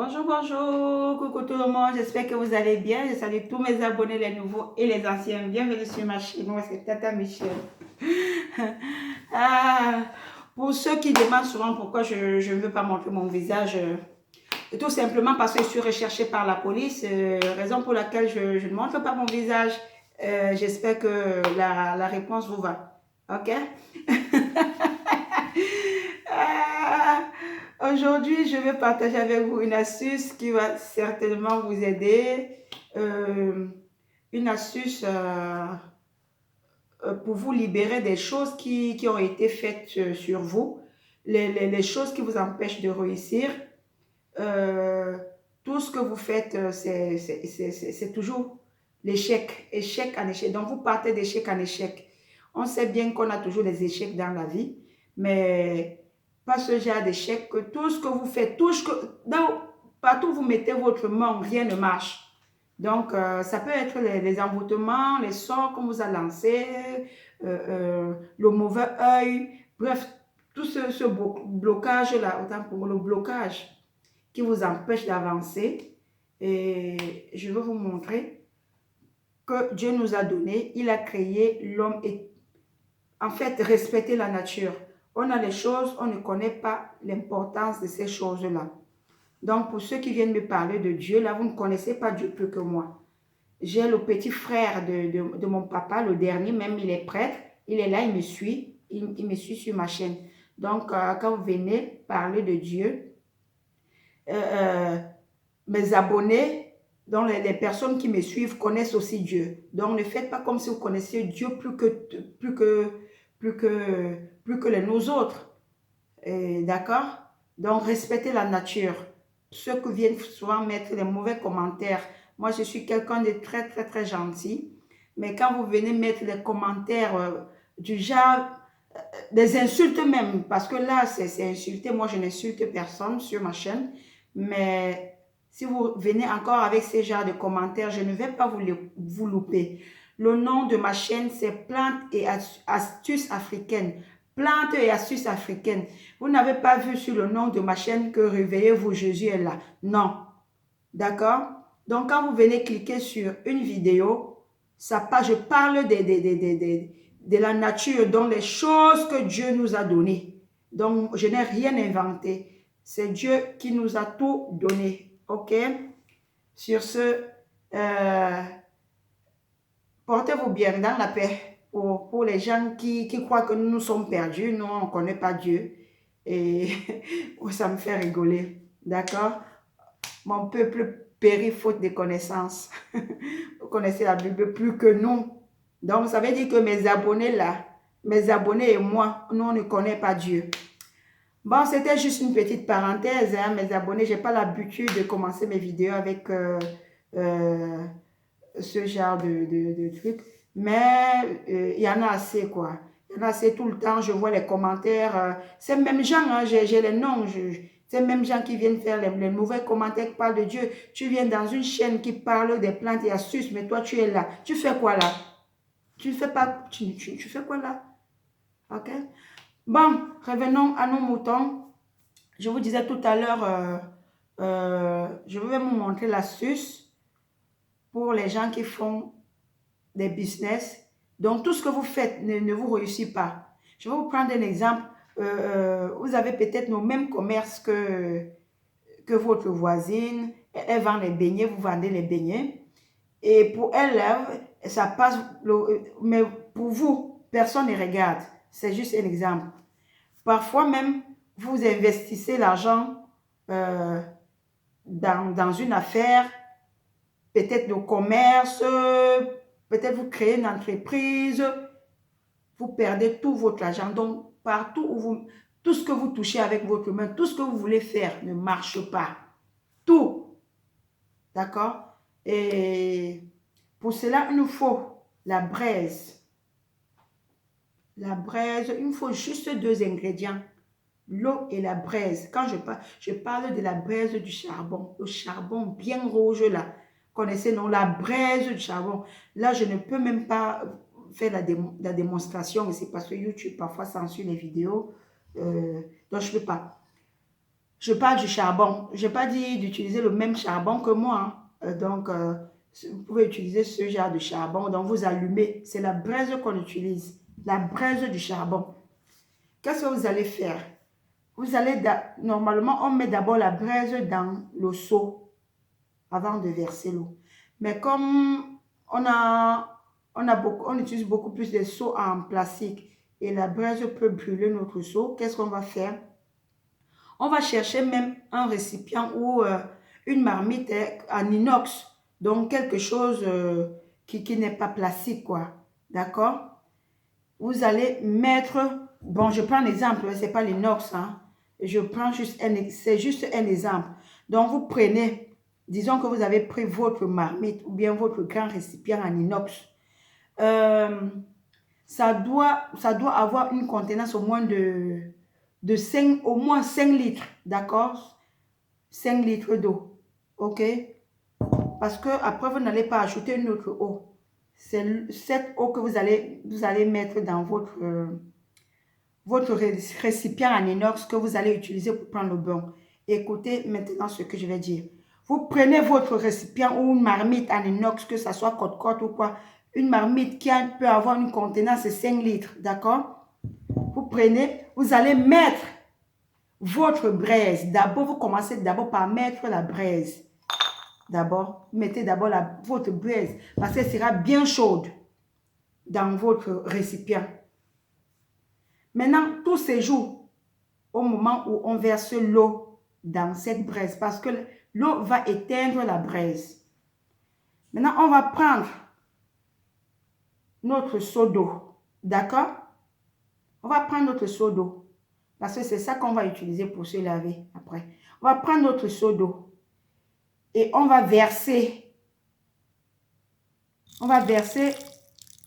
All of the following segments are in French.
Bonjour, bonjour, coucou tout le monde, j'espère que vous allez bien. Je salue tous mes abonnés, les nouveaux et les anciens. Bienvenue sur ma chaîne, moi c'est Tata Michel. Ah, pour ceux qui demandent souvent pourquoi je ne veux pas montrer mon visage, tout simplement parce que je suis recherchée par la police, raison pour laquelle je ne montre pas mon visage. J'espère que la réponse vous va. Ok? Ah, aujourd'hui, je vais partager avec vous une astuce qui va certainement vous aider. Euh, une astuce pour vous libérer des choses qui ont été faites sur vous, les choses qui vous empêchent de réussir. Euh, tout ce que vous faites, c'est toujours l'échec, échec en échec. Donc, vous partez d'échec en échec. On sait bien qu'on a toujours des échecs dans la vie, mais pas ce genre d'échec que tout ce que vous faites, partout où vous mettez votre main, rien ne marche. Donc, ça peut être les envoûtements, les sorts qu'on vous a lancés, le mauvais œil, bref, tout ce blocage-là, autant pour le blocage qui vous empêche d'avancer. Et je vais vous montrer que Dieu nous a donné, il a créé l'homme et en fait respecter la nature. On a des choses, on ne connaît pas l'importance de ces choses-là. Donc pour ceux qui viennent me parler de Dieu, là vous ne connaissez pas Dieu plus que moi. J'ai le petit frère de mon papa, le dernier, même il est prêtre, il est là, il me suit, il me suit sur ma chaîne. Donc quand vous venez parler de Dieu, euh, euh, mes abonnés, donc les personnes qui me suivent connaissent aussi Dieu. Donc ne faites pas comme si vous connaissiez Dieu plus que les nous autres. D'accord? Donc respectez la nature. Ceux qui viennent souvent mettre des mauvais commentaires. Moi, je suis quelqu'un de très, très, très gentil. Mais quand vous venez mettre des commentaires du genre, des insultes même, parce que là, c'est insulter. Moi, je n'insulte personne sur ma chaîne. Mais si vous venez encore avec ces genres de commentaires, je ne vais pas vous louper. Le nom de ma chaîne, c'est Plantes et Astuces africaines. Plantes et astuces africaines. Vous n'avez pas vu sur le nom de ma chaîne que Réveillez-vous, Jésus est là. Non. D'accord? Donc, quand vous venez cliquer sur une vidéo, je parle de la nature, donc les choses que Dieu nous a données. Donc, je n'ai rien inventé. C'est Dieu qui nous a tout donné. OK? Sur ce, portez-vous bien dans la paix. Pour les gens qui croient que nous sommes perdus, nous, on ne connaît pas Dieu. Et ça me fait rigoler. D'accord? Mon peuple périt faute de connaissances. Vous connaissez la Bible plus que nous. Donc, ça veut dire que mes abonnés là, mes abonnés et moi, nous, on ne connaît pas Dieu. Bon, c'était juste une petite parenthèse, hein, mes abonnés. Je n'ai pas l'habitude de commencer mes vidéos avec euh, ce genre de trucs. Mais il y en a assez, quoi. Il y en a assez tout le temps. Je vois les commentaires. Ces mêmes gens, hein, j'ai les noms. Ces mêmes gens qui viennent faire les mauvais commentaires qui parlent de Dieu. Tu viens dans une chaîne qui parle des plantes et astuces, mais toi, tu es là. Tu fais quoi là? Tu fais pas, tu fais quoi là? Ok? Bon, revenons à nos moutons. Je vous disais tout à l'heure, je vais vous montrer l'astuce pour les gens qui font des business. Donc, tout ce que vous faites ne vous réussit pas. Je vais vous prendre un exemple. Vous avez peut-être nos mêmes commerces que votre voisine. Elle vend les beignets, vous vendez les beignets. Et pour elle, ça passe. Mais pour vous, personne ne regarde. C'est juste un exemple. Parfois même, vous investissez l'argent euh, dans une affaire, peut-être de commerce, peut-être vous créez une entreprise, vous perdez tout votre argent. Donc, partout où tout ce que vous touchez avec votre main, tout ce que vous voulez faire ne marche pas. Tout. D'accord? Et pour cela, il nous faut la braise. La braise, il nous faut juste deux ingrédients. L'eau et la braise. Quand je parle de la braise du charbon. Le charbon bien rouge là. Connaissez, non? La braise du charbon. Là, je ne peux même pas faire la démonstration. C'est parce que YouTube parfois censure les vidéos. Donc, je ne peux pas. Je parle du charbon. Je n'ai pas dit d'utiliser le même charbon que moi, hein. Vous pouvez utiliser ce genre de charbon. Donc, vous allumez. C'est la braise qu'on utilise. La braise du charbon. Qu'est-ce que vous allez faire? Vous allez, normalement, on met d'abord la braise dans le seau avant de verser l'eau. Mais comme on utilise beaucoup plus de seaux en plastique et la braise peut brûler notre seau, qu'est-ce qu'on va faire? On va chercher même un récipient ou une marmite en inox, donc quelque chose qui n'est pas plastique, quoi. D'accord? Vous allez mettre, bon, je prends un exemple, ce n'est pas l'inox, hein. Je prends juste c'est juste un exemple. Donc, vous prenez, disons que vous avez pris votre marmite ou bien votre grand récipient en inox. Ça doit avoir une contenance au moins de 5, au moins 5 litres, d'accord? 5 litres d'eau, ok? Parce que après vous n'allez pas ajouter une autre eau. C'est cette eau que vous allez mettre dans votre récipient en inox que vous allez utiliser pour prendre le bain. Écoutez maintenant ce que je vais dire. Vous prenez votre récipient ou une marmite en inox, que ce soit côte-côte ou quoi, une marmite qui peut avoir une contenance de 5 litres, d'accord? Vous prenez, vous allez mettre votre braise. D'abord, vous commencez d'abord par mettre la braise. D'abord, mettez d'abord votre braise parce qu'elle sera bien chaude dans votre récipient. Maintenant, tout séjour au moment où on verse l'eau dans cette braise parce que l'eau va éteindre la braise. Maintenant, on va prendre notre seau d'eau. D'accord? On va prendre notre seau d'eau parce que c'est ça qu'on va utiliser pour se laver après. On va prendre notre seau d'eau et on va verser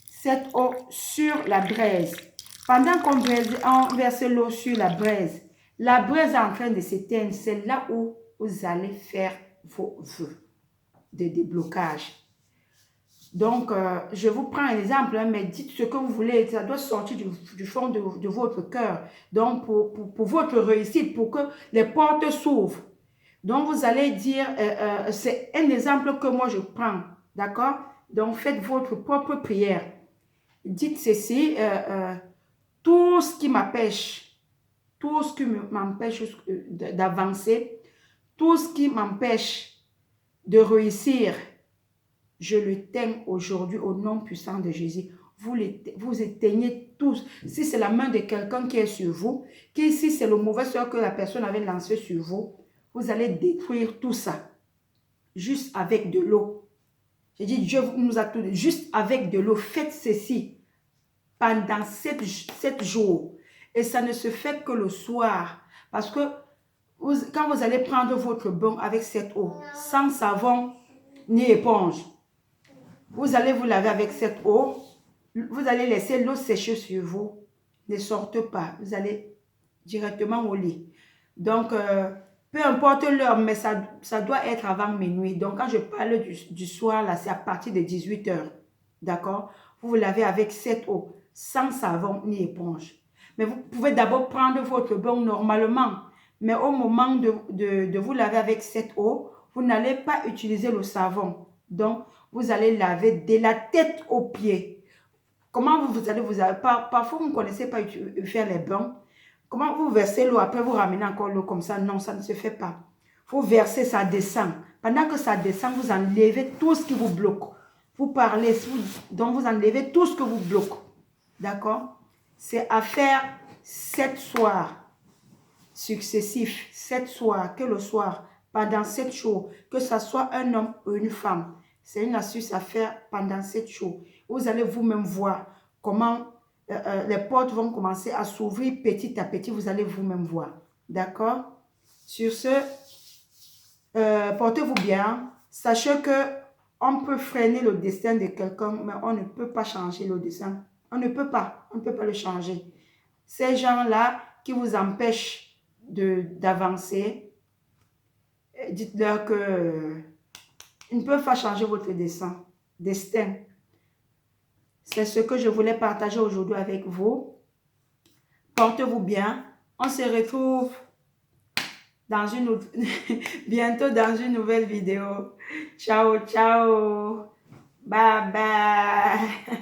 cette eau sur la braise. Pendant qu'on verse l'eau sur la braise est en train de s'éteindre. C'est là où vous allez faire vos vœux de déblocage. Donc, je vous prends un exemple, hein, mais dites ce que vous voulez. Ça doit sortir du fond de votre cœur. Donc, pour votre réussite, pour que les portes s'ouvrent. Donc, vous allez dire, c'est un exemple que moi je prends. D'accord? Donc, faites votre propre prière. Dites ceci, tout ce qui m'empêche, tout ce qui m'empêche d'avancer, tout ce qui m'empêche de réussir, je l'éteins aujourd'hui au nom puissant de Jésus. Vous éteignez tous. Si c'est la main de quelqu'un qui est sur vous, si c'est le mauvais sort que la personne avait lancé sur vous, vous allez détruire tout ça. Juste avec de l'eau. J'ai dit, Dieu nous a tout dit. Juste avec de l'eau, faites ceci pendant 7 jours. Et ça ne se fait que le soir. Parce que quand vous allez prendre votre bain avec cette eau, sans savon ni éponge, vous allez vous laver avec cette eau. Vous allez laisser l'eau sécher sur vous. Ne sortez pas. Vous allez directement au lit. Donc, peu importe l'heure, mais ça doit être avant minuit. Donc, quand je parle du soir, là, c'est à partir de 18 h. D'accord? Vous vous lavez avec cette eau, sans savon ni éponge. Mais vous pouvez d'abord prendre votre bain normalement. Mais au moment de vous laver avec cette eau, vous n'allez pas utiliser le savon. Donc, vous allez laver de la tête aux pieds. Comment vous allez parfois, vous ne connaissez pas faire les bains. Comment vous versez l'eau, après vous ramenez encore l'eau comme ça? Non, ça ne se fait pas. Vous versez, ça descend. Pendant que ça descend, vous enlevez tout ce qui vous bloque. Vous parlez, donc vous enlevez tout ce que vous bloque. D'accord? C'est à faire 7 soirs successifs. 7 soirs, que le soir, pendant 7 jours, que ce soit un homme ou une femme. C'est une astuce à faire pendant 7 jours. Vous allez vous-même voir comment les portes vont commencer à s'ouvrir petit à petit. Vous allez vous-même voir. D'accord? Sur ce, portez-vous bien. Sachez que on peut freiner le destin de quelqu'un, mais on ne peut pas changer le destin. On ne peut pas le changer. Ces gens-là qui vous empêchent d'avancer, dites-leur que ils ne peuvent pas changer votre destin. C'est ce que je voulais partager aujourd'hui avec vous. Portez-vous bien. On se retrouve dans une bientôt dans une nouvelle vidéo. Ciao, ciao. Bye bye.